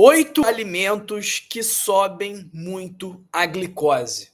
8 alimentos que sobem muito a glicose.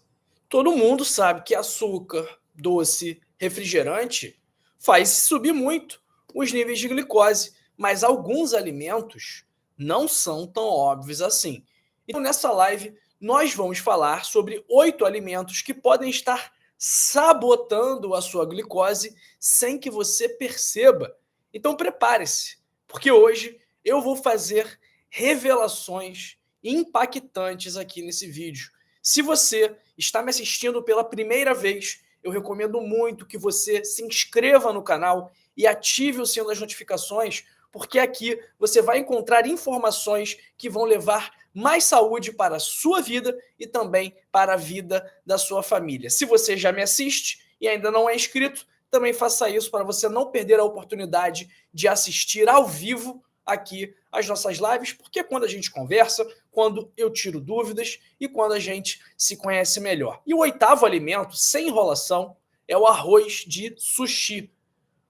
Todo mundo sabe que açúcar, doce, refrigerante faz subir muito os níveis de glicose, mas alguns alimentos não são tão óbvios assim. Então, nessa live, nós vamos falar sobre 8 alimentos que podem estar sabotando a sua glicose sem que você perceba. Então, prepare-se, porque hoje eu vou fazer revelações impactantes aqui nesse vídeo. Se você está me assistindo pela primeira vez, eu recomendo muito que você se inscreva no canal e ative o sino das notificações, porque aqui você vai encontrar informações que vão levar mais saúde para a sua vida e também para a vida da sua família. Se você já me assiste e ainda não é inscrito, também faça isso para você não perder a oportunidade de assistir ao vivo aqui as nossas lives, porque quando a gente conversa, quando eu tiro dúvidas e quando a gente se conhece melhor. E o 8º alimento, sem enrolação, é o arroz de sushi.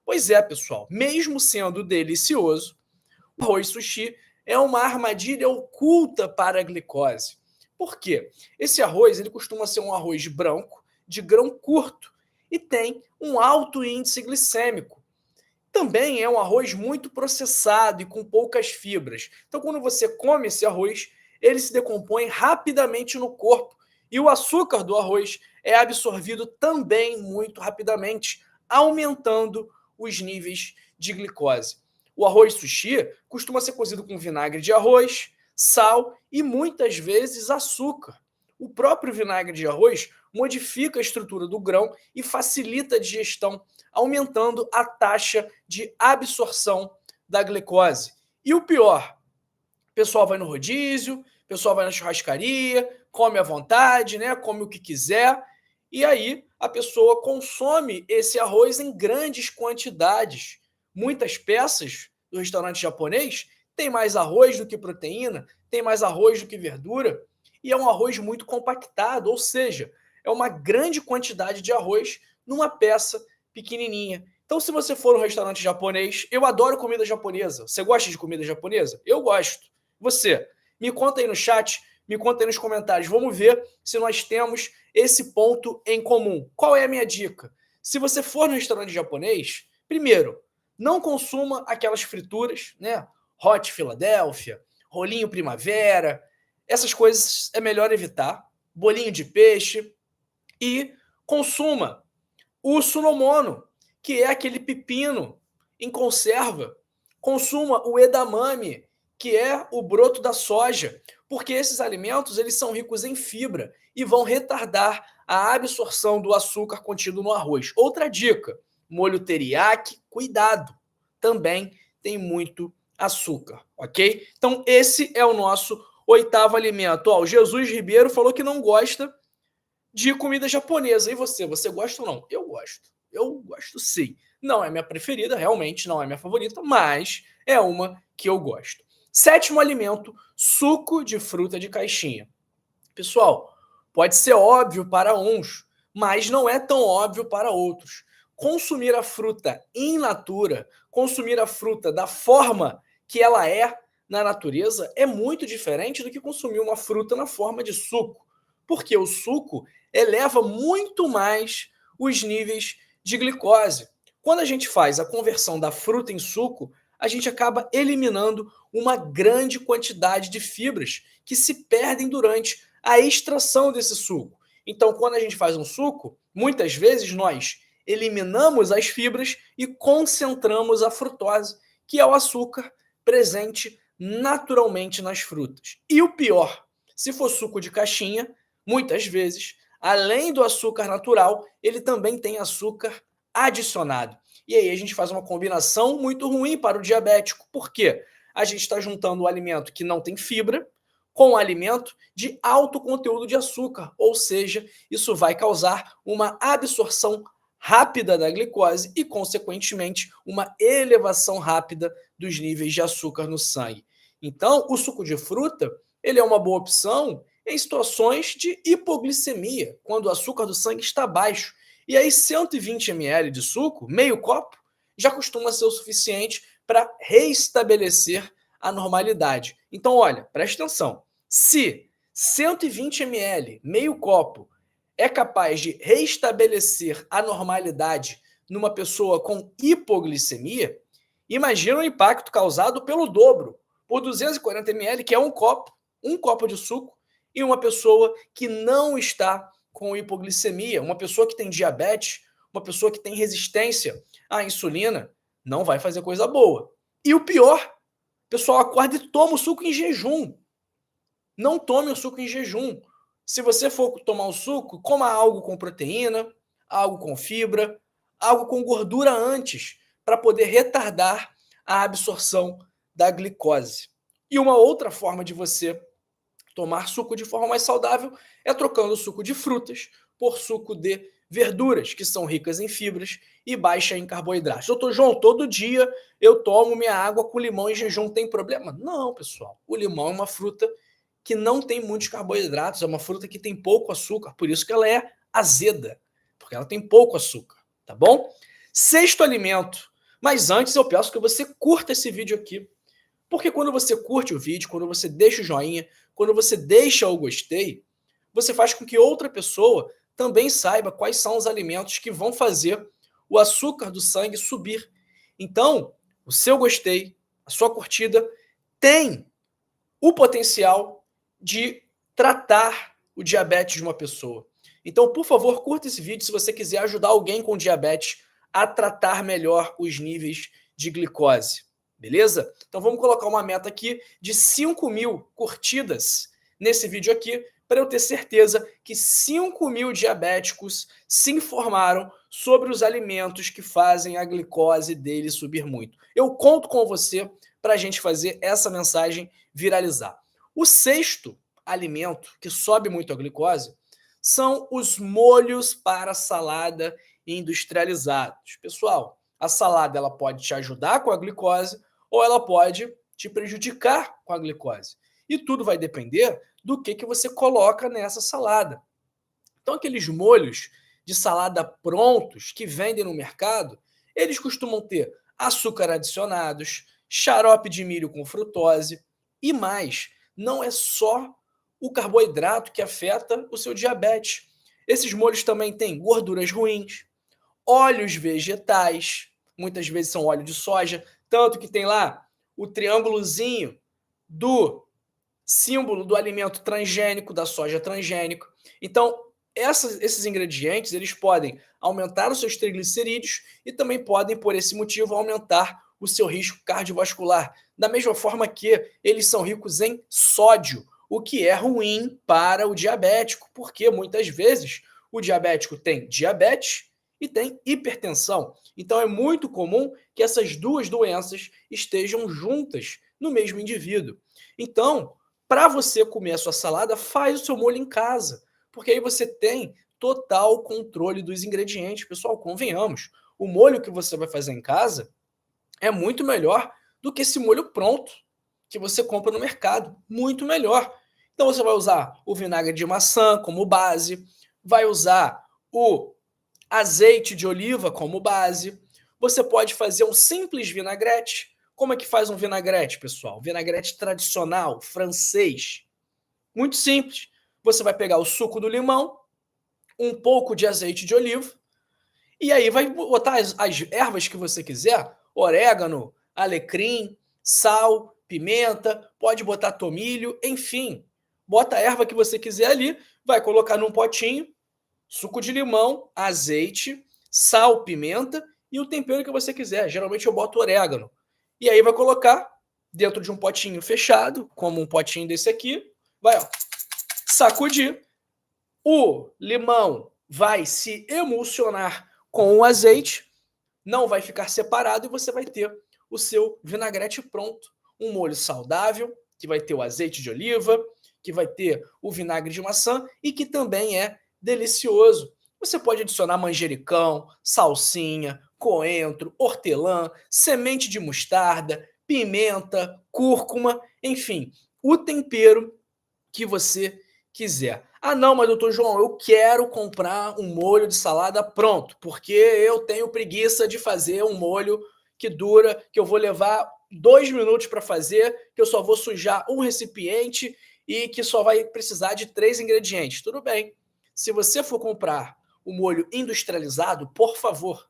Pois é, pessoal, mesmo sendo delicioso, o arroz sushi é uma armadilha oculta para a glicose. Por quê? Esse arroz ele costuma ser um arroz branco, de grão curto, e tem um alto índice glicêmico. Também é um arroz muito processado e com poucas fibras. Então, quando você come esse arroz, ele se decompõe rapidamente no corpo e o açúcar do arroz é absorvido também muito rapidamente, aumentando os níveis de glicose. O arroz sushi costuma ser cozido com vinagre de arroz, sal e muitas vezes açúcar. O próprio vinagre de arroz modifica a estrutura do grão e facilita a digestão, aumentando a taxa de absorção da glicose. E o pior, o pessoal vai no rodízio, o pessoal vai na churrascaria, come à vontade, né? Come o que quiser, e aí a pessoa consome esse arroz em grandes quantidades. Muitas peças do restaurante japonês têm mais arroz do que proteína, tem mais arroz do que verdura, e é um arroz muito compactado, ou seja, é uma grande quantidade de arroz numa peça pequenininha. Então, se você for um restaurante japonês, eu adoro comida japonesa. Você gosta de comida japonesa? Eu gosto. Você? Me conta aí no chat, me conta aí nos comentários. Vamos ver se nós temos esse ponto em comum. Qual é a minha dica? Se você for no restaurante japonês, primeiro, não consuma aquelas frituras, né? Hot Philadelphia, rolinho primavera, essas coisas é melhor evitar. Bolinho de peixe. E consuma o sunomono, que é aquele pepino em conserva. Consuma o edamame, que é o broto da soja, porque esses alimentos eles são ricos em fibra e vão retardar a absorção do açúcar contido no arroz. Outra dica, molho teriyaki, cuidado, também tem muito açúcar, ok? Então esse é o nosso 8º alimento. Ó, o Jesus Ribeiro falou que não gosta de comida japonesa. E você? Você gosta ou não? Eu gosto. Eu gosto sim. Não é minha preferida, realmente não é minha favorita, mas é uma que eu gosto. 7º alimento, suco de fruta de caixinha. Pessoal, pode ser óbvio para uns, mas não é tão óbvio para outros. Consumir a fruta in natura, consumir a fruta da forma que ela é na natureza, é muito diferente do que consumir uma fruta na forma de suco. Porque o suco eleva muito mais os níveis de glicose. Quando a gente faz a conversão da fruta em suco, a gente acaba eliminando uma grande quantidade de fibras que se perdem durante a extração desse suco. Então, quando a gente faz um suco, muitas vezes nós eliminamos as fibras e concentramos a frutose, que é o açúcar presente naturalmente nas frutas. E o pior, se for suco de caixinha, muitas vezes, além do açúcar natural, ele também tem açúcar adicionado. E aí a gente faz uma combinação muito ruim para o diabético. Por quê? A gente está juntando o alimento que não tem fibra com o alimento de alto conteúdo de açúcar, ou seja, isso vai causar uma absorção rápida da glicose e, consequentemente, uma elevação rápida dos níveis de açúcar no sangue. Então, o suco de fruta, ele é uma boa opção em situações de hipoglicemia, quando o açúcar do sangue está baixo. E aí 120 ml de suco, meio copo, já costuma ser o suficiente para reestabelecer à normalidade. Então, olha, preste atenção. Se 120 ml, meio copo, é capaz de restabelecer a normalidade numa pessoa com hipoglicemia, imagina o impacto causado pelo dobro, por 240 ml, que é um copo de suco, e uma pessoa que não está com hipoglicemia, uma pessoa que tem diabetes, uma pessoa que tem resistência à insulina, não vai fazer coisa boa. E o pior, o pessoal acorda e toma o suco em jejum. Não tome o suco em jejum. Se você for tomar o suco, coma algo com proteína, algo com fibra, algo com gordura antes, para poder retardar a absorção da glicose. E uma outra forma de você tomar suco de forma mais saudável é trocando o suco de frutas por suco de verduras, que são ricas em fibras e baixa em carboidratos. Doutor João, todo dia eu tomo minha água com limão em jejum, tem problema? Não, pessoal. O limão é uma fruta que não tem muitos carboidratos, é uma fruta que tem pouco açúcar, por isso que ela é azeda, porque ela tem pouco açúcar, tá bom? Sexto alimento, mas antes eu peço que você curta esse vídeo aqui, porque quando você curte o vídeo, quando você deixa o joinha, quando você deixa o gostei, você faz com que outra pessoa também saiba quais são os alimentos que vão fazer o açúcar do sangue subir. Então, o seu gostei, a sua curtida, tem o potencial de tratar o diabetes de uma pessoa. Então, por favor, curta esse vídeo se você quiser ajudar alguém com diabetes a tratar melhor os níveis de glicose. Beleza? Então vamos colocar uma meta aqui de 5.000 curtidas nesse vídeo aqui, para eu ter certeza que 5.000 diabéticos se informaram sobre os alimentos que fazem a glicose dele subir muito. Eu conto com você para a gente fazer essa mensagem viralizar. O sexto alimento que sobe muito a glicose são os molhos para salada industrializados. Pessoal, a salada ela pode te ajudar com a glicose ou ela pode te prejudicar com a glicose. E tudo vai depender do que você coloca nessa salada. Então, aqueles molhos de salada prontos que vendem no mercado, eles costumam ter açúcar adicionados, xarope de milho com frutose e mais. Não é só o carboidrato que afeta o seu diabetes. Esses molhos também têm gorduras ruins, óleos vegetais, muitas vezes são óleo de soja, tanto que tem lá o triângulozinho do símbolo do alimento transgênico, da soja transgênico. Então, esses ingredientes eles podem aumentar os seus triglicerídeos e também podem, por esse motivo, aumentar o seu risco cardiovascular. Da mesma forma que eles são ricos em sódio, o que é ruim para o diabético, porque muitas vezes o diabético tem diabetes e tem hipertensão. Então é muito comum que essas duas doenças estejam juntas no mesmo indivíduo. Então, para você comer a sua salada, faz o seu molho em casa, porque aí você tem total controle dos ingredientes. Pessoal, convenhamos, o molho que você vai fazer em casa é muito melhor do que esse molho pronto que você compra no mercado, muito melhor. Então você vai usar o vinagre de maçã como base, vai usar o azeite de oliva como base, você pode fazer um simples vinagrete. Como é que faz um vinagrete, pessoal? Vinagrete tradicional, francês. Muito simples. Você vai pegar o suco do limão, um pouco de azeite de oliva, e aí vai botar as ervas que você quiser, orégano, alecrim, sal, pimenta, pode botar tomilho, enfim. Bota a erva que você quiser ali, vai colocar num potinho, suco de limão, azeite, sal, pimenta e o tempero que você quiser. Geralmente eu boto orégano. E aí vai colocar dentro de um potinho fechado, como um potinho desse aqui, vai sacudir. O limão vai se emulsionar com o azeite, não vai ficar separado e você vai ter o seu vinagrete pronto. Um molho saudável, que vai ter o azeite de oliva, que vai ter o vinagre de maçã e que também é delicioso. Você pode adicionar manjericão, salsinha, coentro, hortelã, semente de mostarda, pimenta, cúrcuma, enfim, o tempero que você quiser. Ah, não, mas doutor João, eu quero comprar um molho de salada pronto, porque eu tenho preguiça de fazer um molho que dura, que eu vou levar 2 minutos para fazer, que eu só vou sujar um recipiente e que só vai precisar de 3 ingredientes. Tudo bem. Se você for comprar o molho industrializado, por favor,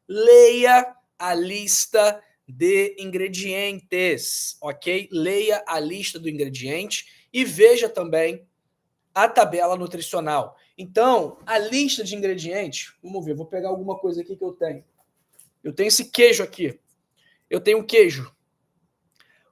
leia a lista de ingredientes, ok? Leia a lista do ingrediente e veja também a tabela nutricional. Então, a lista de ingredientes, vamos ver, vou pegar alguma coisa aqui que eu tenho. Eu tenho esse queijo aqui. Eu tenho queijo.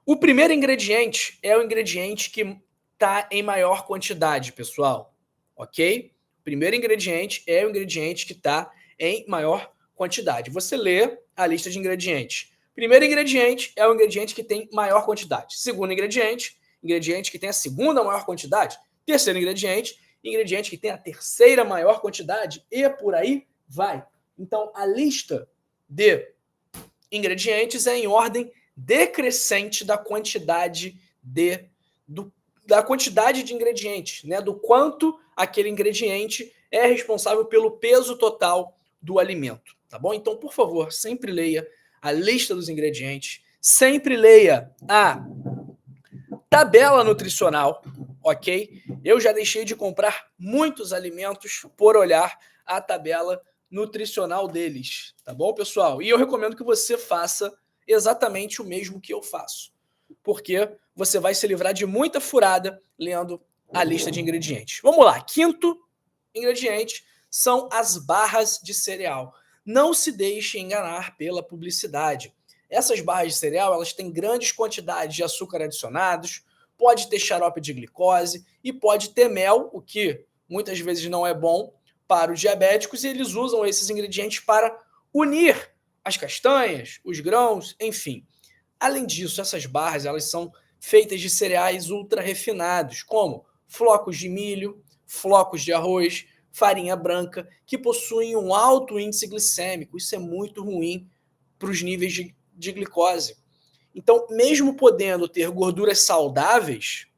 O primeiro ingrediente é o ingrediente que está em maior quantidade, pessoal. Ok? O primeiro ingrediente é o ingrediente que está em maior quantidade. Você lê a lista de ingredientes. Primeiro ingrediente é o ingrediente que tem maior quantidade. Segundo ingrediente, ingrediente que tem a segunda maior quantidade. Terceiro ingrediente, ingrediente que tem a terceira maior quantidade. E por aí vai. Então, a lista de ingredientes é em ordem decrescente da quantidade da quantidade de ingredientes, né? Do quanto aquele ingrediente é responsável pelo peso total do alimento, tá bom? Então, por favor, sempre leia a lista dos ingredientes, sempre leia a tabela nutricional, ok? Eu já deixei de comprar muitos alimentos por olhar a tabela nutricional deles, tá bom, pessoal? E eu recomendo que você faça exatamente o mesmo que eu faço, porque você vai se livrar de muita furada lendo a lista de ingredientes. Vamos lá, quinto ingrediente são as barras de cereal. Não se deixe enganar pela publicidade. Essas barras de cereal, elas têm grandes quantidades de açúcar adicionados, pode ter xarope de glicose e pode ter mel, o que muitas vezes não é bom para os diabéticos, e eles usam esses ingredientes para unir as castanhas, os grãos, enfim. Além disso, essas barras elas são feitas de cereais ultra refinados, como flocos de milho, flocos de arroz, farinha branca, que possuem um alto índice glicêmico. Isso é muito ruim para os níveis de glicose. Então, mesmo podendo ter gorduras saudáveis,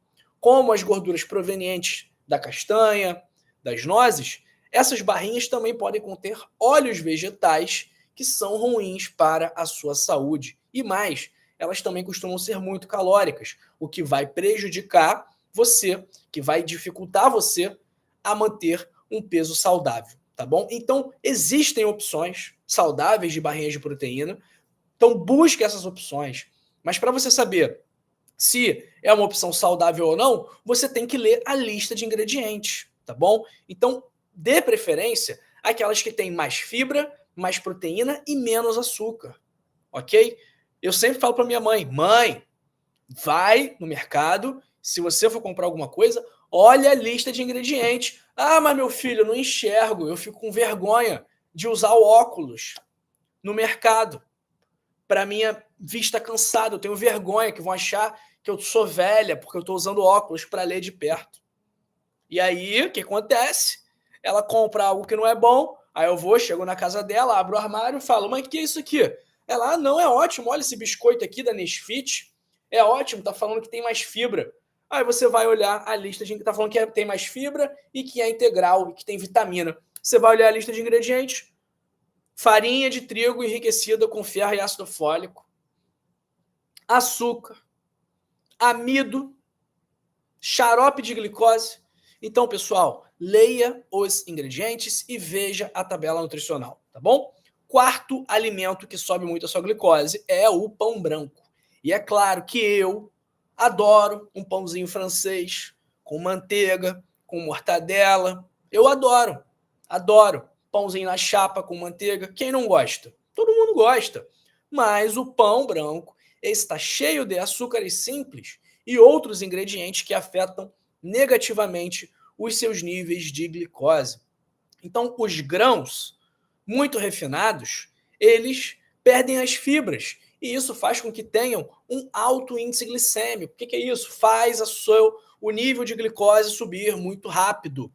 como as gorduras provenientes da castanha, das nozes, essas barrinhas também podem conter óleos vegetais que são ruins para a sua saúde. E mais, elas também costumam ser muito calóricas, o que vai prejudicar você, que vai dificultar você a manter um peso saudável, tá bom? Então, existem opções saudáveis de barrinhas de proteína, então busque essas opções. Mas para você saber se é uma opção saudável ou não, você tem que ler a lista de ingredientes, tá bom? Então, dê preferência àquelas que têm mais fibra, mais proteína e menos açúcar, ok? Eu sempre falo para minha mãe, mãe, vai no mercado, se você for comprar alguma coisa, olha a lista de ingredientes. Ah, mas meu filho, eu não enxergo, eu fico com vergonha de usar o óculos no mercado. Para minha vista cansada, eu tenho vergonha que vão achar que eu sou velha porque eu estou usando óculos para ler de perto. E aí, o que acontece? Ela compra algo que não é bom, aí eu vou, chego na casa dela, abro o armário e falo, mas que é isso aqui? Ela, não, é ótimo, olha esse biscoito aqui da Nesfit, é ótimo, tá falando que tem mais fibra. Aí você vai olhar a lista de tá falando que tem mais fibra e que é integral e que tem vitamina. Você vai olhar a lista de ingredientes, farinha de trigo enriquecida com ferro e ácido fólico, açúcar, amido, xarope de glicose. Então, pessoal, leia os ingredientes e veja a tabela nutricional, tá bom? Quarto alimento que sobe muito a sua glicose é o pão branco. E é claro que eu adoro um pãozinho francês com manteiga, com mortadela. Eu adoro, adoro. Pãozinho na chapa com manteiga. Quem não gosta? Todo mundo gosta. Mas o pão branco está cheio de açúcares simples e outros ingredientes que afetam negativamente os seus níveis de glicose. Então, os grãos muito refinados, eles perdem as fibras e isso faz com que tenham um alto índice glicêmico. O que é isso? Faz o nível de glicose subir muito rápido.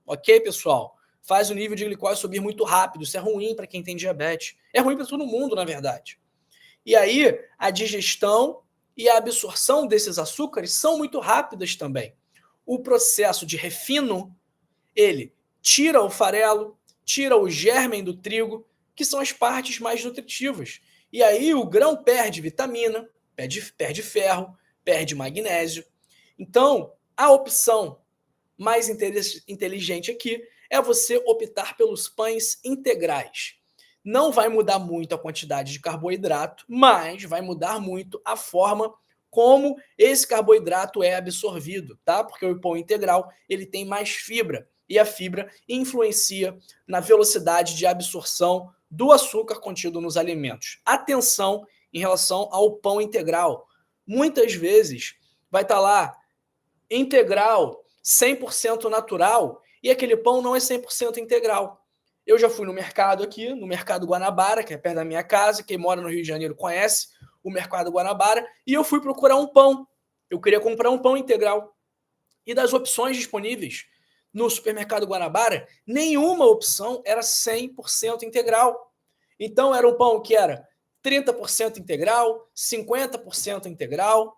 Ok, pessoal? Faz o nível de glicose subir muito rápido. Isso é ruim para quem tem diabetes. É ruim para todo mundo, na verdade. E aí, a digestão e a absorção desses açúcares são muito rápidas também. O processo de refino, ele tira o farelo, tira o germen do trigo, que são as partes mais nutritivas. E aí o grão perde vitamina, perde ferro, perde magnésio. Então, a opção mais inteligente aqui é você optar pelos pães integrais. Não vai mudar muito a quantidade de carboidrato, mas vai mudar muito a forma como esse carboidrato é absorvido, tá? Porque o pão integral, ele tem mais fibra, e a fibra influencia na velocidade de absorção do açúcar contido nos alimentos. Atenção em relação ao pão integral. Muitas vezes vai estar lá integral, 100% natural, e aquele pão não é 100% integral. Eu já fui no mercado aqui, no Mercado Guanabara, que é perto da minha casa, quem mora no Rio de Janeiro conhece o Mercado Guanabara, e eu fui procurar um pão. Eu queria comprar um pão integral. E das opções disponíveis no supermercado Guanabara, nenhuma opção era 100% integral. Então era um pão que era 30% integral, 50% integral.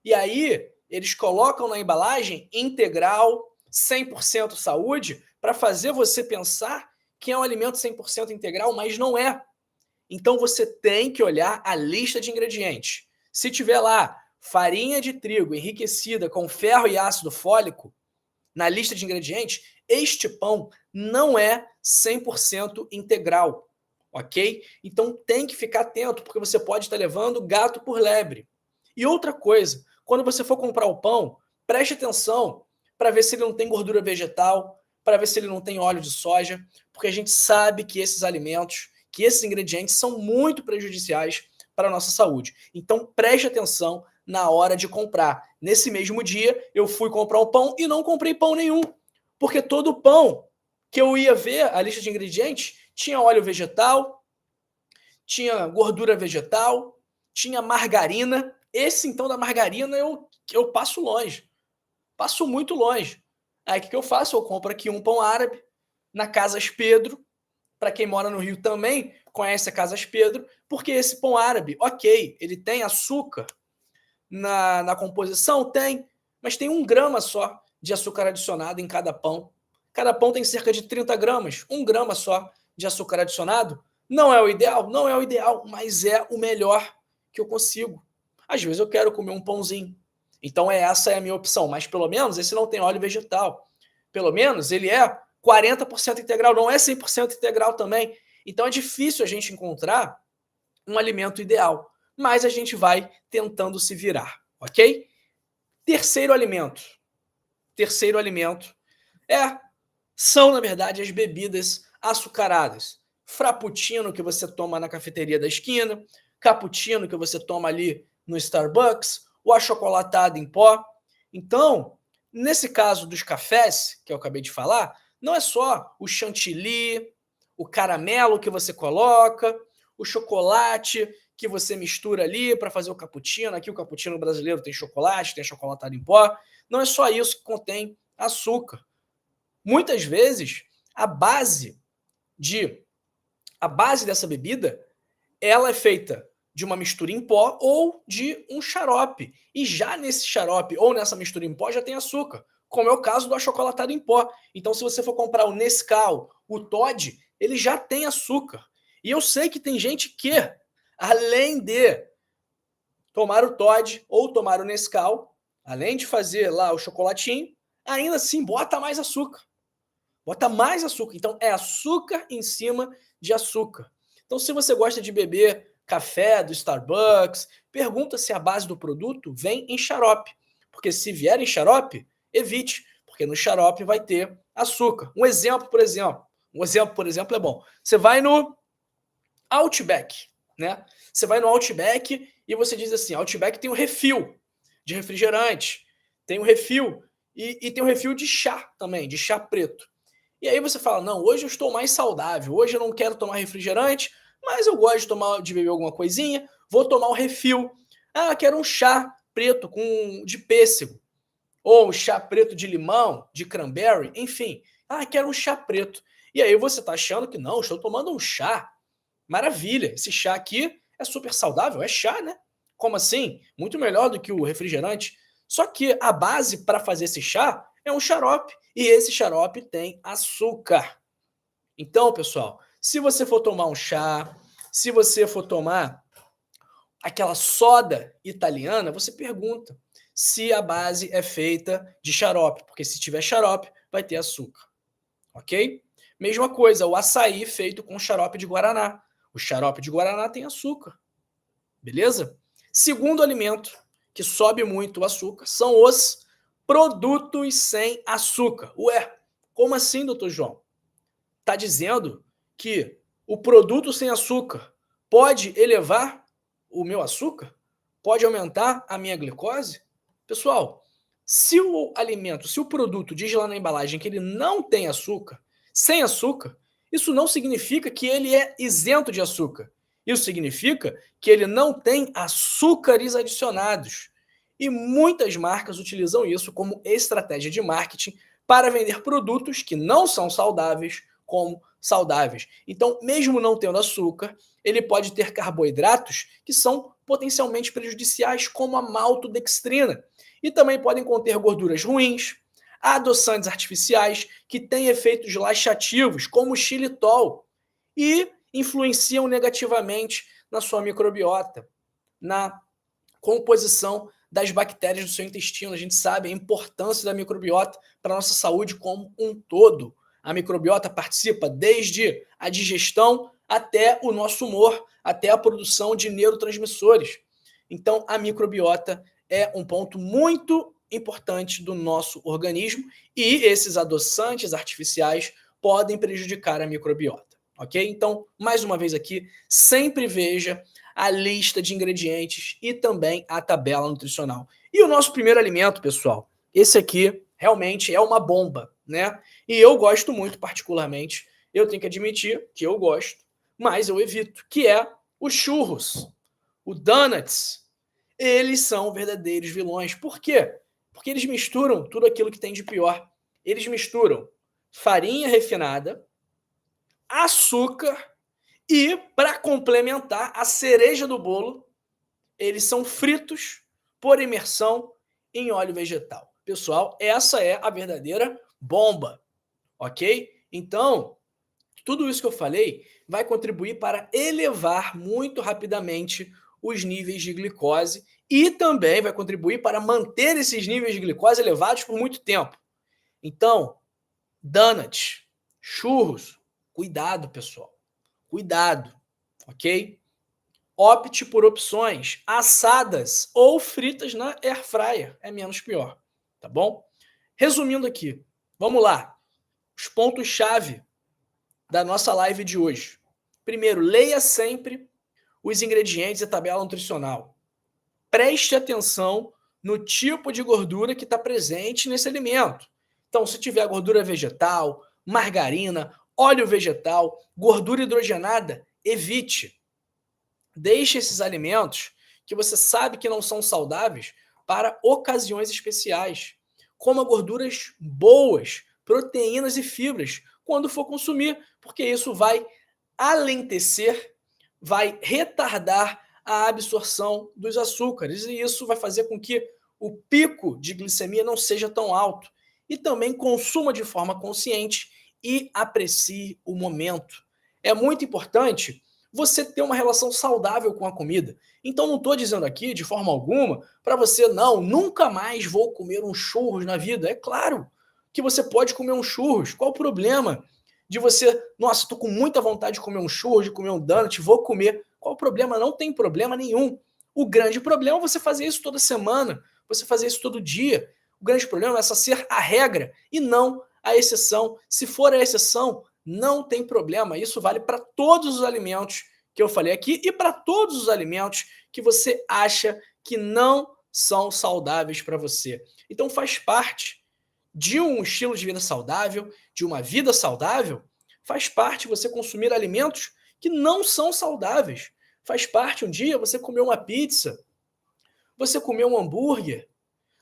E aí eles colocam na embalagem integral, 100% saúde, para fazer você pensar que é um alimento 100% integral, mas não é. Então você tem que olhar a lista de ingredientes. Se tiver lá farinha de trigo enriquecida com ferro e ácido fólico na lista de ingredientes, este pão não é 100% integral, ok? Então tem que ficar atento, porque você pode estar levando gato por lebre. E outra coisa, quando você for comprar o pão, preste atenção para ver se ele não tem gordura vegetal, para ver se ele não tem óleo de soja, porque a gente sabe que esses alimentos, que esses ingredientes são muito prejudiciais para a nossa saúde. Então preste atenção na hora de comprar. Nesse mesmo dia, eu fui comprar um pão e não comprei pão nenhum, porque todo pão que eu ia ver a lista de ingredientes tinha óleo vegetal, tinha gordura vegetal, tinha margarina. Esse, então, da margarina, eu passo longe. Passo muito longe. Aí, o que eu faço? Eu compro aqui um pão árabe na Casas Pedro. Para quem mora no Rio também conhece a Casas Pedro, porque esse pão árabe, ok, ele tem açúcar na composição? Tem, mas tem 1 grama só de açúcar adicionado em cada pão. Cada pão tem cerca de 30 gramas, 1 grama só de açúcar adicionado. Não é o ideal? Não é o ideal, mas é o melhor que eu consigo. Às vezes eu quero comer um pãozinho. Então essa é a minha opção, mas pelo menos esse não tem óleo vegetal. Pelo menos ele é 40% integral, não é 100% integral também. Então é difícil a gente encontrar um alimento ideal, mas a gente vai tentando se virar, ok? Terceiro alimento. Terceiro alimento são, na verdade, as bebidas açucaradas. Frappuccino que você toma na cafeteria da esquina, cappuccino que você toma ali no Starbucks, o achocolatado em pó. Então, nesse caso dos cafés, que eu acabei de falar, não é só o chantilly, o caramelo que você coloca, o chocolate que você mistura ali para fazer o cappuccino. Aqui o cappuccino brasileiro tem chocolate, tem achocolatado em pó. Não é só isso que contém açúcar. Muitas vezes, a base dessa bebida, ela é feita de uma mistura em pó ou de um xarope. E já nesse xarope ou nessa mistura em pó já tem açúcar, como é o caso do achocolatado em pó. Então, se você for comprar o Nescau, o Toddy, ele já tem açúcar. E eu sei que tem gente que, além de tomar o Toddy ou tomar o Nescau, além de fazer lá o chocolatinho, ainda assim bota mais açúcar. Bota mais açúcar. Então, é açúcar em cima de açúcar. Então, se você gosta de beber café do Starbucks, pergunta se a base do produto vem em xarope. Porque se vier em xarope, evite, porque no xarope vai ter açúcar. Um exemplo, por exemplo, é bom. Você vai no Outback, né? Você vai no Outback e você diz assim, Outback tem um refil de refrigerante, tem um refil e tem um refil de chá também, de chá preto. E aí você fala, não, hoje eu estou mais saudável, hoje eu não quero tomar refrigerante, mas eu gosto de beber alguma coisinha, vou tomar um refil. Ah, quero um chá preto de pêssego, ou um chá preto de limão, de cranberry, enfim. Ah, quero um chá preto. E aí você está achando que não, estou tomando um chá. Maravilha, esse chá aqui é super saudável, é chá, né? Como assim? Muito melhor do que o refrigerante. Só que a base para fazer esse chá é um xarope, e esse xarope tem açúcar. Então, pessoal, se você for tomar um chá, se você for tomar aquela soda italiana, você pergunta se a base é feita de xarope, porque se tiver xarope, vai ter açúcar, ok? Mesma coisa, o açaí feito com xarope de guaraná. O xarope de guaraná tem açúcar, beleza? Segundo alimento que sobe muito o açúcar são os produtos sem açúcar. Ué, como assim, doutor João? Está dizendo que o produto sem açúcar pode elevar o meu açúcar? Pode aumentar a minha glicose? Pessoal, se o alimento, se o produto diz lá na embalagem que ele não tem açúcar, sem açúcar, isso não significa que ele é isento de açúcar. Isso significa que ele não tem açúcares adicionados. E muitas marcas utilizam isso como estratégia de marketing para vender produtos que não são saudáveis como saudáveis. Então, mesmo não tendo açúcar, ele pode ter carboidratos que são potencialmente prejudiciais, como a maltodextrina. E também podem conter gorduras ruins, adoçantes artificiais que têm efeitos laxativos, como o xilitol, e influenciam negativamente na sua microbiota, na composição das bactérias do seu intestino. A gente sabe a importância da microbiota para a nossa saúde como um todo. A microbiota participa desde a digestão até o nosso humor, até a produção de neurotransmissores. Então, a microbiota é um ponto muito importante do nosso organismo e esses adoçantes artificiais podem prejudicar a microbiota, ok? Então, mais uma vez aqui, sempre veja a lista de ingredientes e também a tabela nutricional. E o nosso primeiro alimento, pessoal, esse aqui realmente é uma bomba, né? E eu gosto muito, particularmente, eu tenho que admitir que eu gosto, mas eu evito, que é os churros, o donuts. Eles são verdadeiros vilões. Por quê? Porque eles misturam tudo aquilo que tem de pior. Eles misturam farinha refinada, açúcar e, para complementar, a cereja do bolo, eles são fritos por imersão em óleo vegetal. Pessoal, essa é a verdadeira bomba, ok? Então, tudo isso que eu falei vai contribuir para elevar muito rapidamente os níveis de glicose e também vai contribuir para manter esses níveis de glicose elevados por muito tempo. Então, donuts, churros, cuidado, pessoal. Cuidado, ok? Opte por opções assadas ou fritas na air fryer, é menos pior, tá bom? Resumindo aqui, vamos lá. Os pontos-chave da nossa live de hoje. Primeiro, leia sempre os ingredientes e tabela nutricional. Preste atenção no tipo de gordura que está presente nesse alimento. Então, se tiver gordura vegetal, margarina, óleo vegetal, gordura hidrogenada, evite. Deixe esses alimentos que você sabe que não são saudáveis para ocasiões especiais. Coma gorduras boas, proteínas e fibras quando for consumir, porque isso vai alentecer, vai retardar a absorção dos açúcares e isso vai fazer com que o pico de glicemia não seja tão alto. E também consuma de forma consciente e aprecie o momento. É muito importante você ter uma relação saudável com a comida. Então não estou dizendo aqui, de forma alguma, para você, não, nunca mais vou comer um churros na vida. É claro que você pode comer um churros. Qual o problema de você, nossa, estou com muita vontade de comer um churros, de comer um donut, vou comer. Qual o problema? Não tem problema nenhum. O grande problema é você fazer isso toda semana, você fazer isso todo dia. O grande problema é essa ser a regra e não a exceção. Se for a exceção, não tem problema. Isso vale para todos os alimentos que eu falei aqui e para todos os alimentos que você acha que não são saudáveis para você. Então faz parte de um estilo de vida saudável, de uma vida saudável, faz parte você consumir alimentos que não são saudáveis. Faz parte um dia você comer uma pizza, você comer um hambúrguer,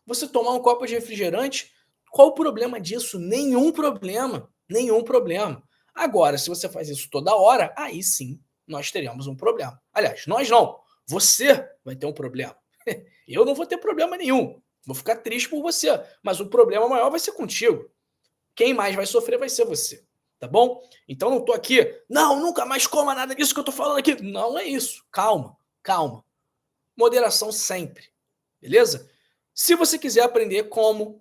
você tomar um copo de refrigerante. Qual o problema disso? Nenhum problema. Nenhum problema. Agora, se você faz isso toda hora, aí sim nós teremos um problema. Aliás, nós não. Você vai ter um problema. Eu não vou ter problema nenhum. Vou ficar triste por você. Mas o problema maior vai ser contigo. Quem mais vai sofrer vai ser você. Tá bom? Então não tô aqui, não, nunca mais coma nada disso que eu tô falando aqui. Não é isso. Calma, calma. moderação sempre, beleza? Se você quiser aprender como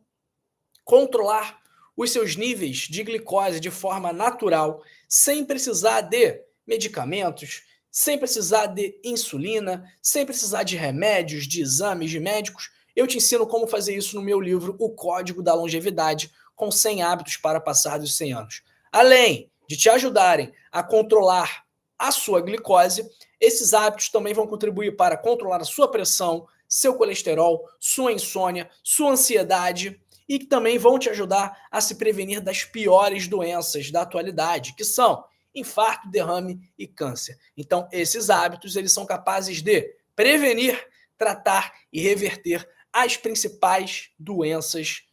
controlar os seus níveis de glicose de forma natural, sem precisar de medicamentos, sem precisar de insulina, sem precisar de remédios, de exames de médicos, eu te ensino como fazer isso no meu livro O Código da Longevidade, com 100 hábitos para passar dos 100 anos. Além de te ajudarem a controlar a sua glicose, esses hábitos também vão contribuir para controlar a sua pressão, seu colesterol, sua insônia, sua ansiedade, e que também vão te ajudar a se prevenir das piores doenças da atualidade, que são infarto, derrame e câncer. Então, esses hábitos eles são capazes de prevenir, tratar e reverter as principais doenças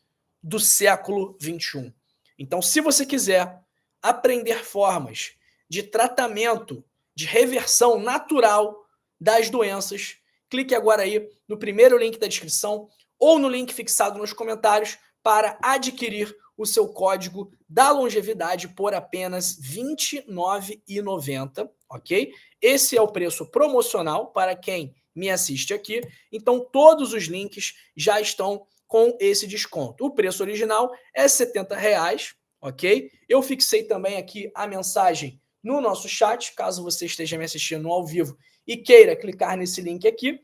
do século XXI. Então, se você quiser aprender formas de tratamento, de reversão natural das doenças, clique agora aí no primeiro link da descrição ou no link fixado nos comentários para adquirir o seu código da longevidade por apenas R$ 29,90, ok? Esse é o preço promocional para quem me assiste aqui, então todos os links já estão com esse desconto. O preço original é R$ 70, ok? Eu fixei também aqui a mensagem no nosso chat, caso você esteja me assistindo ao vivo e queira clicar nesse link aqui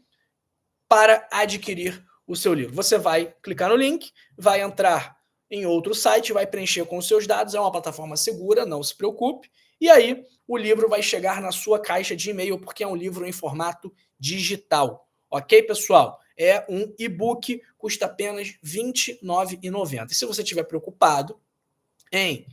para adquirir o seu livro. Você vai clicar no link, vai entrar em outro site, vai preencher com os seus dados, é uma plataforma segura, não se preocupe, e aí o livro vai chegar na sua caixa de e-mail, porque é um livro em formato digital. Ok, pessoal? É um e-book, custa apenas R$ 29,90. E se você estiver preocupado em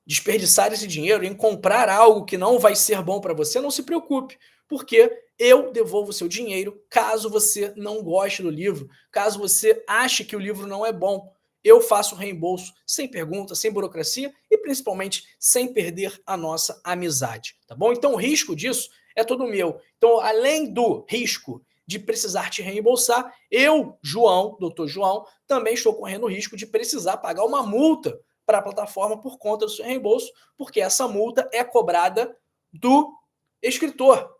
desperdiçar esse dinheiro, em comprar algo que não vai ser bom para você, não se preocupe, porque eu devolvo o seu dinheiro caso você não goste do livro, caso você ache que o livro não é bom. Eu faço reembolso sem pergunta, sem burocracia e principalmente sem perder a nossa amizade, tá bom? Então o risco disso é todo meu. Então, além do risco de precisar te reembolsar, eu, João, doutor João, também estou correndo o risco de precisar pagar uma multa para a plataforma por conta do seu reembolso, porque essa multa é cobrada do escritor,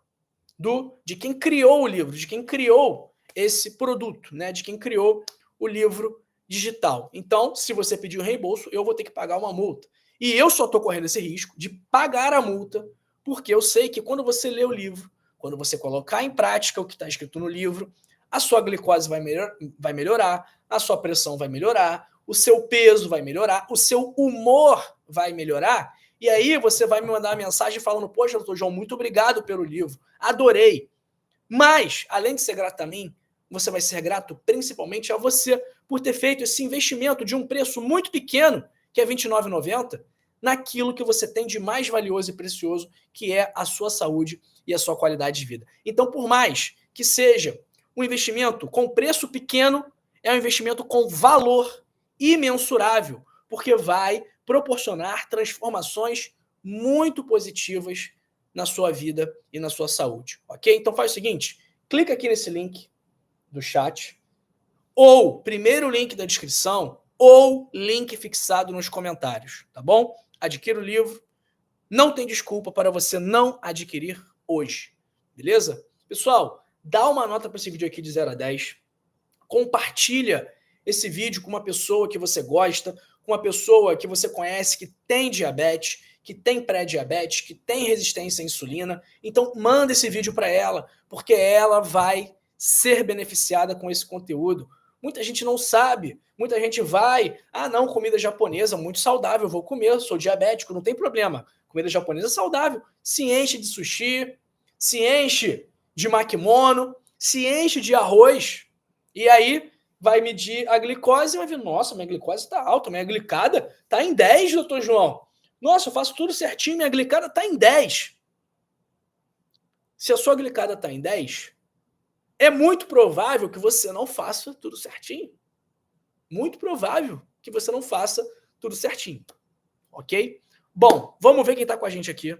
de quem criou o livro, de quem criou esse produto, né? De quem criou o livro digital. Então, se você pedir o reembolso, eu vou ter que pagar uma multa. E eu só estou correndo esse risco de pagar a multa, porque eu sei que quando você lê o livro, quando você colocar em prática o que está escrito no livro, a sua glicose vai melhorar, a sua pressão vai melhorar, o seu peso vai melhorar, o seu humor vai melhorar, e aí você vai me mandar uma mensagem falando: poxa, doutor João, muito obrigado pelo livro, adorei. Mas, além de ser grato a mim, você vai ser grato principalmente a você por ter feito esse investimento de um preço muito pequeno, que é R$ 29,90, naquilo que você tem de mais valioso e precioso, que é a sua saúde e a sua qualidade de vida. Então, por mais que seja um investimento com preço pequeno, é um investimento com valor imensurável, porque vai proporcionar transformações muito positivas na sua vida e na sua saúde, ok? Então faz o seguinte, clica aqui nesse link do chat, ou primeiro link da descrição, ou link fixado nos comentários, tá bom? Adquira o livro, não tem desculpa para você não adquirir hoje, beleza? Pessoal, dá uma nota para esse vídeo aqui de 0 a 10, compartilha esse vídeo com uma pessoa que você gosta, com uma pessoa que você conhece que tem diabetes, que tem pré-diabetes, que tem resistência à insulina. Então manda esse vídeo para ela, porque ela vai ser beneficiada com esse conteúdo. Muita gente não sabe, muita gente vai, não, comida japonesa, muito saudável, vou comer, sou diabético, não tem problema. Comida japonesa é saudável, se enche de sushi, se enche de makimono, se enche de arroz, e aí vai medir a glicose e vai ver, nossa, minha glicose está alta, minha glicada está em 10, doutor João. Nossa, eu faço tudo certinho, minha glicada está em 10. Se a sua glicada está em 10, é muito provável que você não faça tudo certinho. Muito provável que você não faça tudo certinho. Ok? Bom, vamos ver quem está com a gente aqui.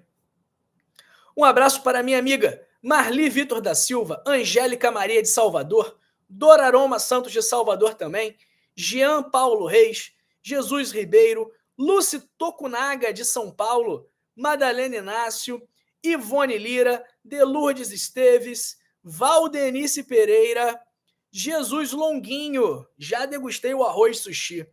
Um abraço para minha amiga Marli Vitor da Silva, Angélica Maria de Salvador, Doraroma Santos de Salvador também, Jean Paulo Reis, Jesus Ribeiro, Lúcio Tokunaga de São Paulo, Madalena Inácio, Ivone Lira, Delurdes Esteves, Valdenice Pereira, Jesus Longuinho, já degustei o arroz sushi.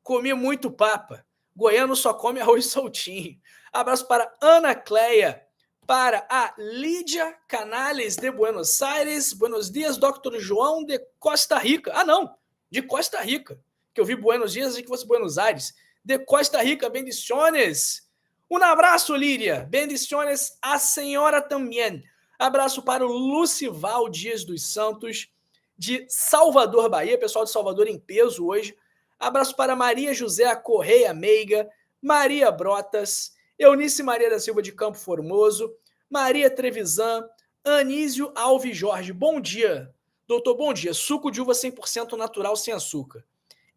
Comi muito papa. Goiano só come arroz soltinho. Abraço para Ana Cleia, para a Lídia Canales de Buenos Aires. Buenos dias, Dr. João de Costa Rica. Ah, não, de Costa Rica. Que eu vi Buenos Dias e que fosse Buenos Aires. De Costa Rica, bendiciones. Um abraço, Lídia. Bendiciones a senhora também. Abraço para o Lucival Dias dos Santos, de Salvador, Bahia. Pessoal de Salvador em peso hoje. Abraço para Maria José Correia Meiga, Maria Brotas, Eunice Maria da Silva de Campo Formoso, Maria Trevisan, Anísio Alves Jorge. Bom dia, doutor, bom dia. Suco de uva 100% natural, sem açúcar.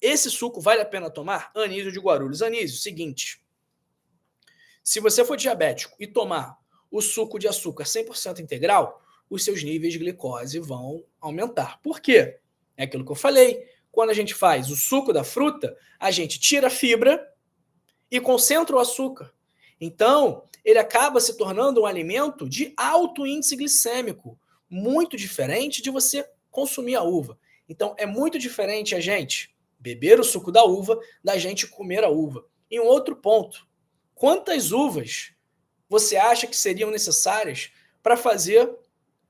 Esse suco vale a pena tomar? Anísio de Guarulhos. Anísio, seguinte. Se você for diabético e tomar o suco de açúcar 100% integral, os seus níveis de glicose vão aumentar. Por quê? É aquilo que eu falei. Quando a gente faz o suco da fruta, a gente tira a fibra e concentra o açúcar. Então, ele acaba se tornando um alimento de alto índice glicêmico, muito diferente de você consumir a uva. Então, é muito diferente a gente beber o suco da uva da gente comer a uva. E um outro ponto, quantas uvas você acha que seriam necessárias para fazer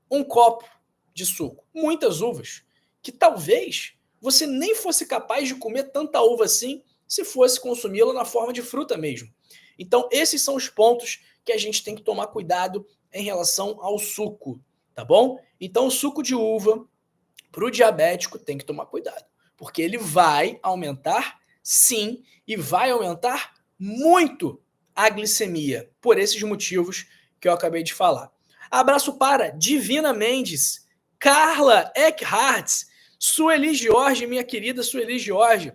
um copo de suco? Muitas uvas, que talvez você nem fosse capaz de comer tanta uva assim se fosse consumi-la na forma de fruta mesmo. Então, esses são os pontos que a gente tem que tomar cuidado em relação ao suco, tá bom? Então, o suco de uva, para o diabético, tem que tomar cuidado, porque ele vai aumentar, sim, e vai aumentar muito a glicemia, por esses motivos que eu acabei de falar. Abraço para Divina Mendes, Carla Eckhart, Sueli Jorge, minha querida Sueli Jorge.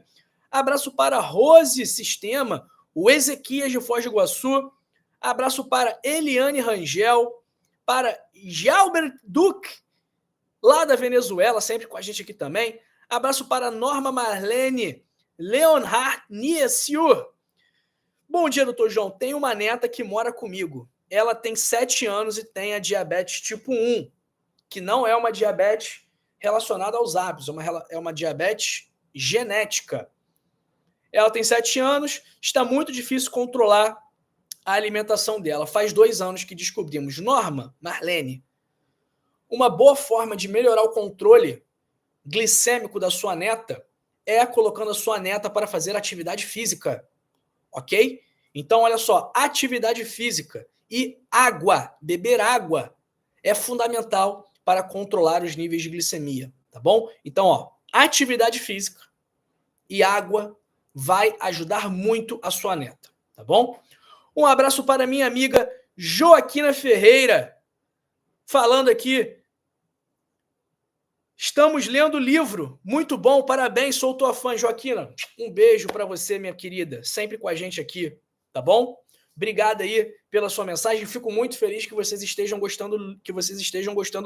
Abraço para Rose Sistema, o Ezequias de Foz do Iguaçu. Abraço para Eliane Rangel, para Jalbert Duque, lá da Venezuela, sempre com a gente aqui também. Abraço para Norma Marlene Leonhard Niesiur. Bom dia, doutor João. Tenho uma neta que mora comigo. Ela tem 7 anos e tem a diabetes tipo 1, que não é uma diabetes relacionada aos hábitos, é uma diabetes genética. Ela tem 7 anos, está muito difícil controlar a alimentação dela. Faz 2 anos que descobrimos. Norma, Marlene, uma boa forma de melhorar o controle glicêmico da sua neta é colocando a sua neta para fazer atividade física, ok? Então, olha só, atividade física e água, beber água, é fundamental para controlar os níveis de glicemia, tá bom? Então, ó, atividade física e água vai ajudar muito a sua neta, tá bom? Um abraço para minha amiga Joaquina Ferreira, falando aqui. Estamos lendo o livro, muito bom, parabéns, sou tua fã, Joaquina. Um beijo para você, minha querida, sempre com a gente aqui, tá bom? Obrigado aí pela sua mensagem, fico muito feliz que vocês estejam gostando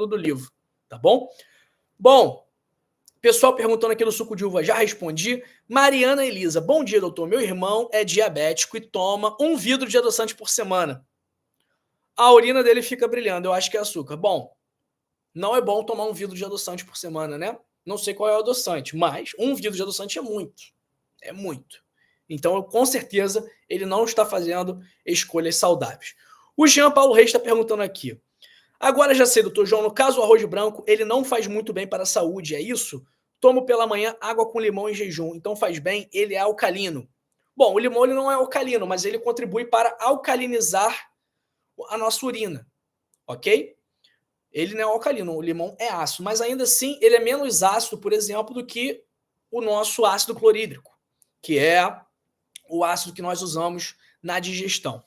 do livro, tá bom? Bom, pessoal perguntando aqui no suco de uva, já respondi. Mariana Elisa, bom dia, doutor. Meu irmão é diabético e toma 1 vidro de adoçante por semana. A urina dele fica brilhando, eu acho que é açúcar. Bom, não é bom tomar 1 vidro de adoçante por semana, né? Não sei qual é o adoçante, mas 1 vidro de adoçante é muito. É muito. Então, com certeza, ele não está fazendo escolhas saudáveis. O Jean Paulo Reis está perguntando aqui. Agora já sei, doutor João, no caso o arroz branco, ele não faz muito bem para a saúde, é isso? Tomo pela manhã água com limão em jejum, então faz bem, ele é alcalino. Bom, o limão ele não é alcalino, mas ele contribui para alcalinizar a nossa urina, ok? Ele não é alcalino, o limão é ácido, mas ainda assim ele é menos ácido, por exemplo, do que o nosso ácido clorídrico, que é o ácido que nós usamos na digestão,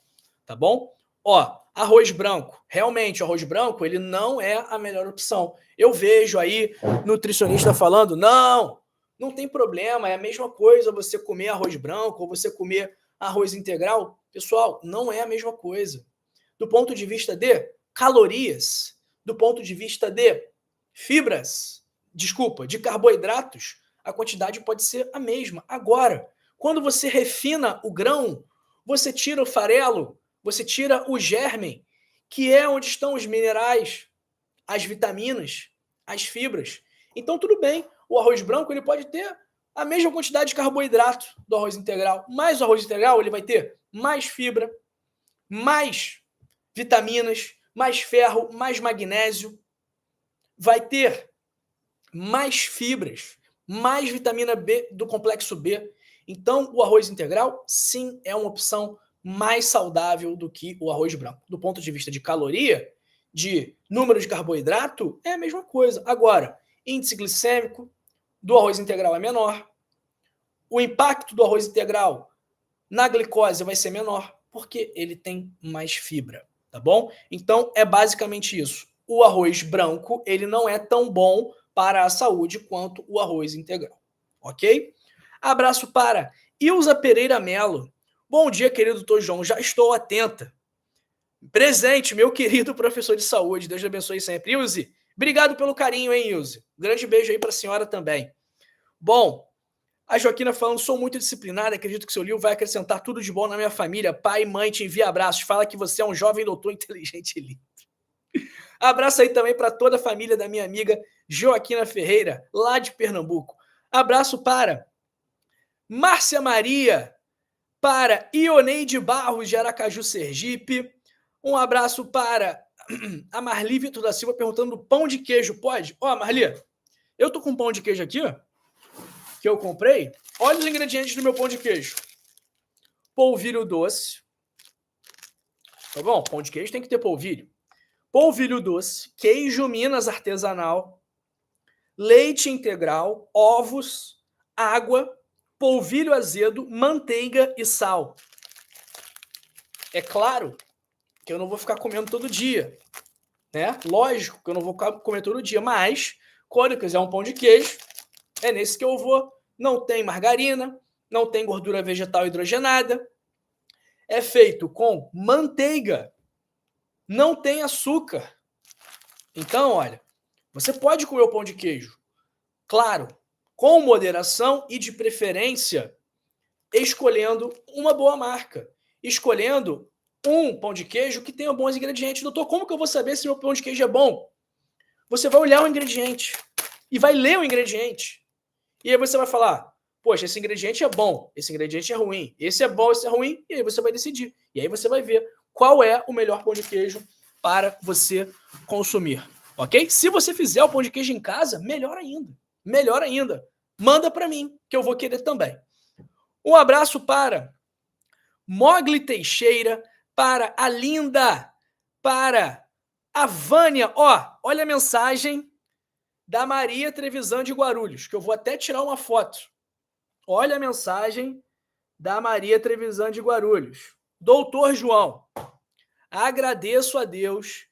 tá bom? Ó, arroz branco, realmente o arroz branco ele não é a melhor opção. Eu vejo aí nutricionista falando, não tem problema, é a mesma coisa você comer arroz branco ou você comer arroz integral. Pessoal, não é a mesma coisa. Do ponto de vista de calorias, do ponto de vista de fibras, de carboidratos, a quantidade pode ser a mesma. Agora, quando você refina o grão, você tira o farelo, você tira o germen, que é onde estão os minerais, as vitaminas, as fibras. Então, tudo bem, o arroz branco ele pode ter a mesma quantidade de carboidrato do arroz integral, mas o arroz integral ele vai ter mais fibra, mais vitaminas, mais ferro, mais magnésio, vai ter mais fibras, mais vitamina B do complexo B. Então, o arroz integral, sim, é uma opção mais saudável do que o arroz branco. Do ponto de vista de caloria, de número de carboidrato, é a mesma coisa. Agora, índice glicêmico do arroz integral é menor. O impacto do arroz integral na glicose vai ser menor, porque ele tem mais fibra, tá bom? Então, é basicamente isso. O arroz branco, ele não é tão bom para a saúde quanto o arroz integral, ok? Abraço para Ilza Pereira Melo. Bom dia, querido doutor João, já estou atenta. Presente, meu querido professor de saúde, Deus abençoe sempre. Ilze, obrigado pelo carinho, hein, Ilze? Grande beijo aí para a senhora também. Bom, a Joaquina falando, sou muito disciplinada, acredito que seu livro vai acrescentar tudo de bom na minha família. Pai e mãe, te envia abraços, fala que você é um jovem doutor inteligente e lindo. Abraço aí também para toda a família da minha amiga Joaquina Ferreira, lá de Pernambuco. Abraço para Márcia Maria, para Ioneide Barros, de Aracaju, Sergipe. Um abraço para a Marli Vitor da Silva, perguntando pão de queijo, pode? Ó, Marli, eu tô com pão de queijo aqui, ó, que eu comprei. Olha os ingredientes do meu pão de queijo. Polvilho doce. Tá bom? Pão de queijo tem que ter polvilho. Polvilho doce, queijo Minas artesanal, leite integral, ovos, água, polvilho azedo, manteiga e sal. É claro que eu não vou ficar comendo todo dia, né? Lógico que eu não vou comer todo dia, mas quando eu quiser um pão de queijo, é nesse que eu vou. Não tem margarina, não tem gordura vegetal hidrogenada, é feito com manteiga, não tem açúcar. Então, olha, você pode comer o pão de queijo, claro, com moderação e de preferência, escolhendo uma boa marca, escolhendo um pão de queijo que tenha bons ingredientes. Doutor, como que eu vou saber se meu pão de queijo é bom? Você vai olhar o ingrediente e vai ler o ingrediente. E aí você vai falar, poxa, esse ingrediente é bom, esse ingrediente é ruim, esse é bom, esse é ruim, e aí você vai decidir. E aí você vai ver qual é o melhor pão de queijo para você consumir, ok? Se você fizer o pão de queijo em casa, melhor ainda. Melhor ainda. Manda para mim, que eu vou querer também. Um abraço para Mogli Teixeira, para a Linda, para a Vânia. Ó, olha a mensagem da Maria Trevisan de Guarulhos, que eu vou até tirar uma foto. Olha a mensagem da Maria Trevisan de Guarulhos. Doutor João, agradeço a Deus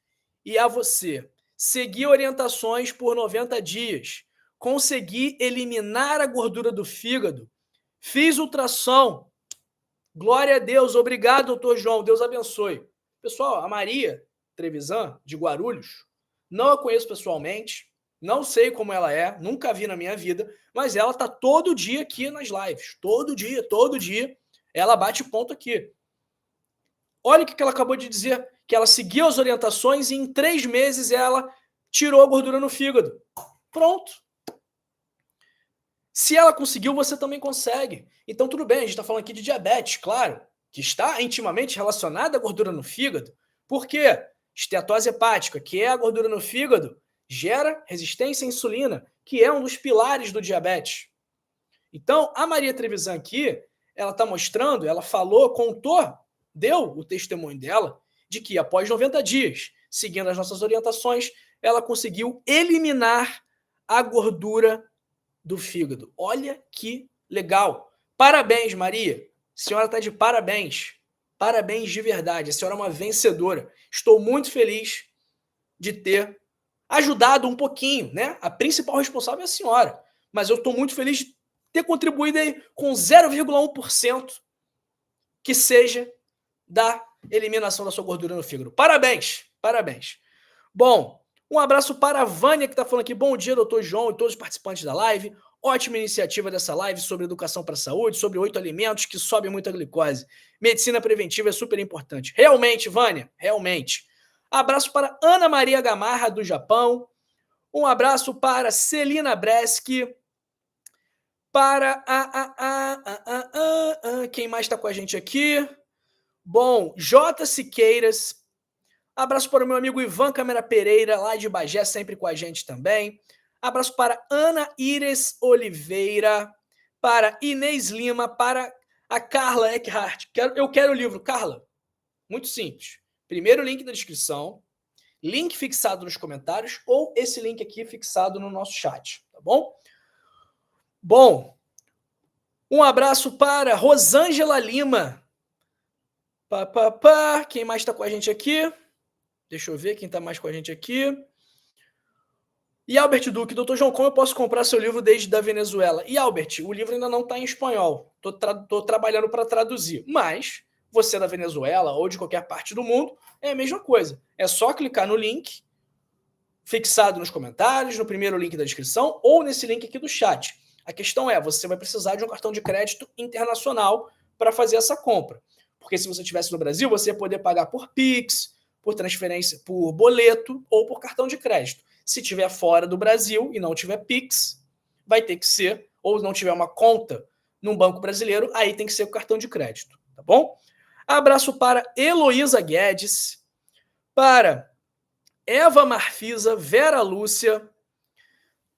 e a você. Segui orientações por 90 dias. Consegui eliminar a gordura do fígado. Fiz ultrassom. Glória a Deus. Obrigado, doutor João. Deus abençoe. Pessoal, a Maria Trevisan de Guarulhos, não a conheço pessoalmente. Não sei como ela é, nunca vi na minha vida, mas ela tá todo dia aqui nas lives. Todo dia, ela bate ponto aqui. Olha o que ela acabou de dizer, que ela seguiu as orientações e em 3 meses ela tirou a gordura no fígado. Pronto. Se ela conseguiu, você também consegue. Então tudo bem, a gente está falando aqui de diabetes, claro, que está intimamente relacionada à gordura no fígado. Por quê? Esteatose hepática, que é a gordura no fígado, gera resistência à insulina, que é um dos pilares do diabetes. Então, a Maria Trevisan aqui, ela está mostrando, ela falou, contou, deu o testemunho dela, de que após 90 dias, seguindo as nossas orientações, ela conseguiu eliminar a gordura do fígado. Olha que legal. Parabéns, Maria. A senhora está de parabéns. Parabéns de verdade. A senhora é uma vencedora. Estou muito feliz de ter ajudado um pouquinho, né? A principal responsável é a senhora, mas eu estou muito feliz de ter contribuído aí com 0,1% que seja da eliminação da sua gordura no fígado. Parabéns, parabéns. Bom, um abraço para a Vânia, que está falando aqui, bom dia, doutor João e todos os participantes da live. Ótima iniciativa dessa live sobre educação para a saúde, sobre 8 alimentos que sobem muito a glicose. Medicina preventiva é super importante. Realmente, Vânia, realmente. Abraço para Ana Maria Gamarra, do Japão. Um abraço para Celina Breski. Para quem mais está com a gente aqui? Bom, J. Siqueiras. Abraço para o meu amigo Ivan Câmara Pereira, lá de Bagé, sempre com a gente também. Abraço para Ana Ires Oliveira, para Inês Lima, para a Carla Eckhart. Eu quero o livro. Carla, muito simples. Primeiro link da descrição, link fixado nos comentários ou esse link aqui fixado no nosso chat, tá bom? Bom, um abraço para Rosângela Lima. Quem mais está com a gente aqui? Deixa eu ver quem está mais com a gente aqui. E Albert Duque, doutor João, como eu posso comprar seu livro desde da Venezuela? E Albert, o livro ainda não está em espanhol. Estou trabalhando para traduzir. Mas você da Venezuela ou de qualquer parte do mundo, é a mesma coisa. É só clicar no link fixado nos comentários, no primeiro link da descrição ou nesse link aqui do chat. A questão é, você vai precisar de um cartão de crédito internacional para fazer essa compra. Porque se você estivesse no Brasil, você ia poder pagar por Pix, por transferência, por boleto ou por cartão de crédito. Se estiver fora do Brasil e não tiver Pix, vai ter que ser, ou não tiver uma conta num banco brasileiro, aí tem que ser o cartão de crédito, tá bom? Abraço para Heloísa Guedes, para Eva Marfisa, Vera Lúcia.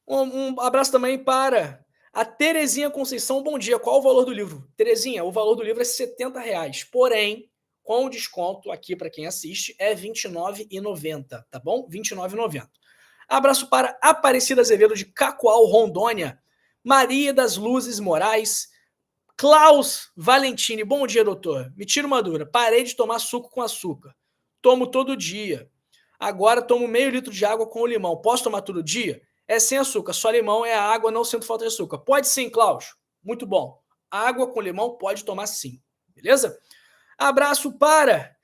Um abraço também para a Terezinha Conceição. Bom dia, qual o valor do livro? Terezinha, o valor do livro é R$70, porém, com o desconto aqui para quem assiste, é R$29,90, tá bom? R$29,90. Abraço para Aparecida Azevedo, de Cacoal, Rondônia. Maria das Luzes Moraes. Klaus Valentini, bom dia, doutor. Me tira uma dúvida, parei de tomar suco com açúcar. Tomo todo dia. Agora tomo meio litro de água com limão. Posso tomar todo dia? É sem açúcar, só limão é a água, não sinto falta de açúcar. Pode sim, Klaus. Muito bom. Água com limão pode tomar sim. Beleza? Abraço para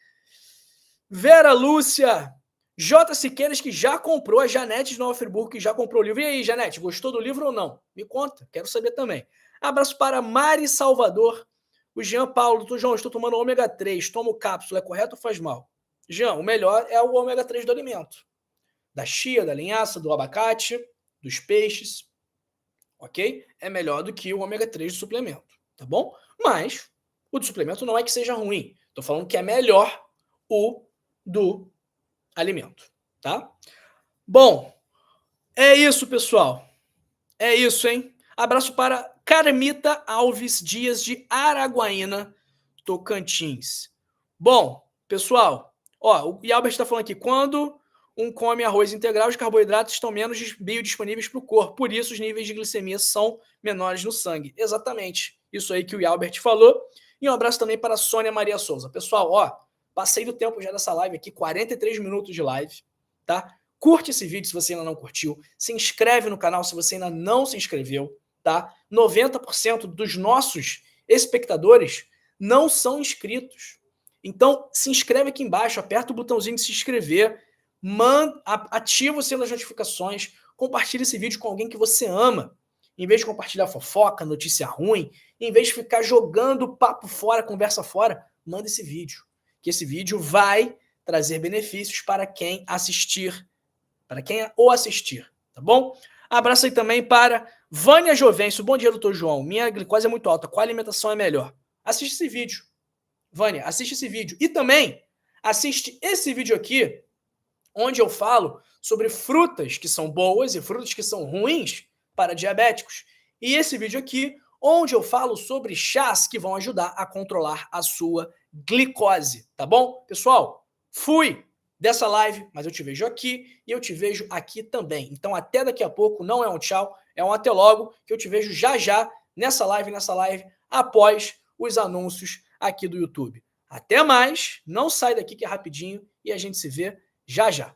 Vera Lúcia. J. Siqueiras, que já comprou, a Janete de Nova Friburgo, que já comprou o livro. E aí, Janete, gostou do livro ou não? Me conta, quero saber também. Abraço para Mari Salvador. O Jean Paulo, doutor João, estou tomando ômega 3, tomo cápsula, é correto ou faz mal? Jean, o melhor é o ômega 3 do alimento. Da chia, da linhaça, do abacate, dos peixes, ok? É melhor do que o ômega 3 do suplemento, tá bom? Mas o do suplemento não é que seja ruim. Estou falando que é melhor o do alimento, tá? Bom, é isso, pessoal. É isso, hein? Abraço para Carmita Alves Dias, de Araguaína, Tocantins. Bom, pessoal, ó, o Albert está falando aqui, quando um come arroz integral, os carboidratos estão menos biodisponíveis para o corpo, por isso os níveis de glicemia são menores no sangue. Exatamente, isso aí que o Albert falou. E um abraço também para a Sônia Maria Souza. Pessoal, ó, passei do tempo já dessa live aqui, 43 minutos de live, tá? Curte esse vídeo se você ainda não curtiu, se inscreve no canal se você ainda não se inscreveu, tá? 90% dos nossos espectadores não são inscritos. Então, se inscreve aqui embaixo, aperta o botãozinho de se inscrever, ativa o sino das notificações, compartilha esse vídeo com alguém que você ama. Em vez de compartilhar fofoca, notícia ruim, em vez de ficar jogando papo fora, conversa fora, manda esse vídeo. Que esse vídeo vai trazer benefícios para quem assistir, para quem o assistir, tá bom? Abraço aí também para Vânia Jovencio. Bom dia, doutor João. Minha glicose é muito alta. Qual alimentação é melhor? Assiste esse vídeo. Vânia, assiste esse vídeo. E também assiste esse vídeo aqui, onde eu falo sobre frutas que são boas e frutas que são ruins para diabéticos. E esse vídeo aqui, onde eu falo sobre chás que vão ajudar a controlar a sua glicose, tá bom? Pessoal, fui dessa live, mas eu te vejo aqui e eu te vejo aqui também. Então até daqui a pouco, não é um tchau, é um até logo, que eu te vejo já já nessa live, após os anúncios aqui do YouTube. Até mais, não sai daqui que é rapidinho e a gente se vê já já.